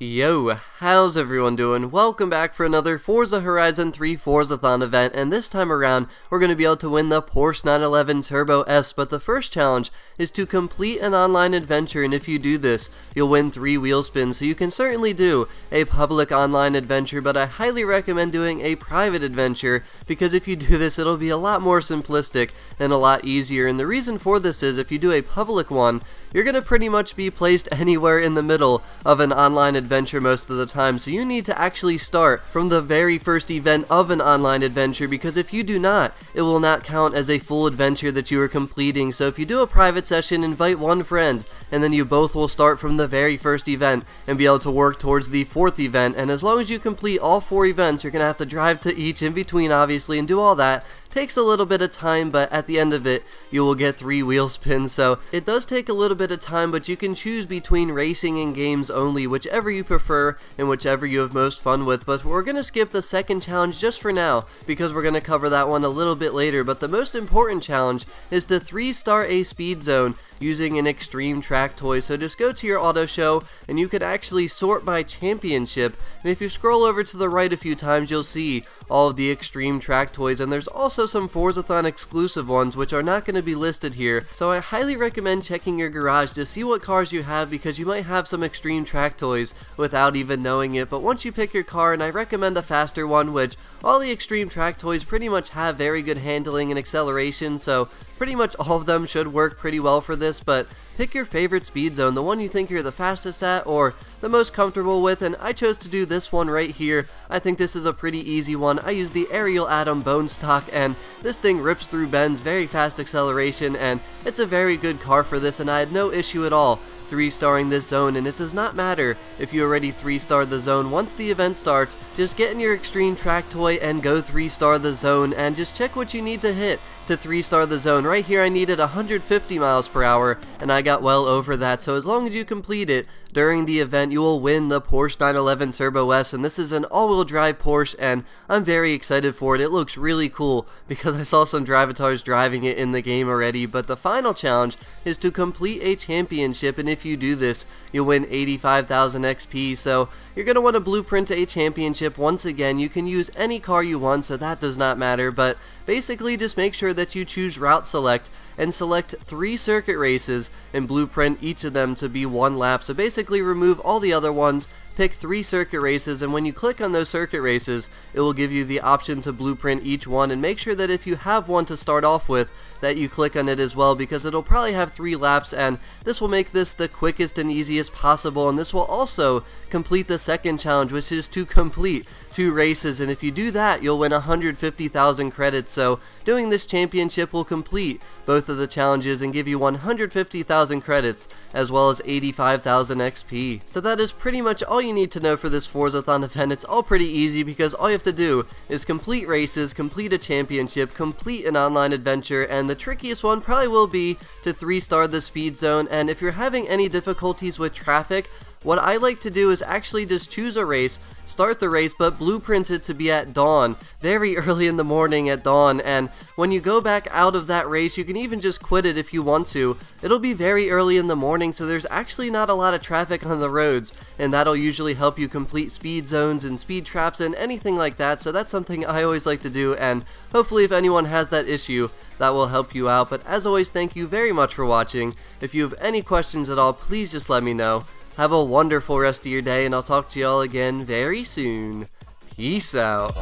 Yo, how's everyone doing? Welcome back for another Forza Horizon 3 FORZATHON event, and this time around we're going to be able to win the Porsche 911 Turbo S, but the first challenge is to complete an online adventure, and if you do this, you'll win 3 wheel spins, so you can certainly do a public online adventure, but I highly recommend doing a private adventure, because if you do this, it'll be a lot more simplistic and a lot easier, and the reason for this is if you do a public one, you're going to pretty much be placed anywhere in the middle of an online adventure most of the time, so you need to actually start from the very first event of an online adventure, because if you do not, it will not count as a full adventure that you are completing. So if you do a private session, invite one friend, and then you both will start from the very first event and be able to work towards the 4th event, and as long as you complete all 4 events, you're going to have to drive to each in between obviously and do all that. Takes a little bit of time, but at the end of it, you will get 3 wheel spins, so it does take a little bit of time, but you can choose between racing and games only, whichever you prefer and whichever you have most fun with. But we're going to skip the second challenge just for now, because we're going to cover that one a little bit later. But the most important challenge is to 3-star a speed zone using an extreme track toy. So just go to your auto show and you can actually sort by championship, and if you scroll over to the right a few times, you'll see all of the extreme track toys, and there's also some FORZATHON exclusive ones which are not going to be listed here, so I highly recommend checking your garage to see what cars you have, because you might have some extreme track toys without even knowing it. But once you pick your car, and I recommend a faster one, which all the extreme track toys pretty much have very good handling and acceleration, so pretty much all of them should work pretty well for this. But pick your favorite speed zone, the one you think you're the fastest at or the most comfortable with, and I chose to do this one right here. I think this is a pretty easy one. I used the Ariel Atom bone stock, and this thing rips through bends, very fast acceleration, and it's a very good car for this, and I had no issue at all 3-starring this zone. And it does not matter if you already 3-starred the zone. Once the event starts, just get in your extreme track toy and go 3-star the zone, and just check what you need to hit to 3-star the zone. Right here I needed 150 miles per hour and I got well over that, so as long as you complete it during the event, you will win the Porsche 911 Turbo S, and this is an all-wheel drive Porsche, and I'm very excited for it. It looks really cool because I saw some drivatars driving it in the game already. But the final challenge is to complete a championship, and if you do this, you'll win 85,000 XP, so you're going to want to blueprint a championship. Once again, you can use any car you want, so that does not matter, but basically just make sure that you choose route select and select 3 circuit races and blueprint each of them to be 1 lap. So basically remove all the other ones, pick 3 circuit races, and when you click on those circuit races, it will give you the option to blueprint each one, and make sure that if you have one to start off with, that you click on it as well, because it'll probably have 3 laps, and this will make this the quickest and easiest possible. And this will also complete the second challenge, which is to complete 2 races, and if you do that, you'll win 150,000 credits. So doing this championship will complete both of the challenges and give you 150,000 credits as well as 85,000 XP. So that is pretty much all you need to know for this FORZATHON event. It's all pretty easy because all you have to do is complete races, complete a championship, complete an online adventure, and the trickiest one probably will be to 3-star the speed zone. And if you're having any difficulties with traffic, what I like to do is actually just choose a race, start the race, but blueprint it to be at dawn, very early in the morning at dawn, and when you go back out of that race, you can even just quit it if you want to. It'll be very early in the morning, so there's actually not a lot of traffic on the roads, and that'll usually help you complete speed zones and speed traps and anything like that. So that's something I always like to do, and hopefully if anyone has that issue, that will help you out. But as always, thank you very much for watching. If you have any questions at all, please just let me know. Have a wonderful rest of your day, and I'll talk to y'all again very soon. Peace out.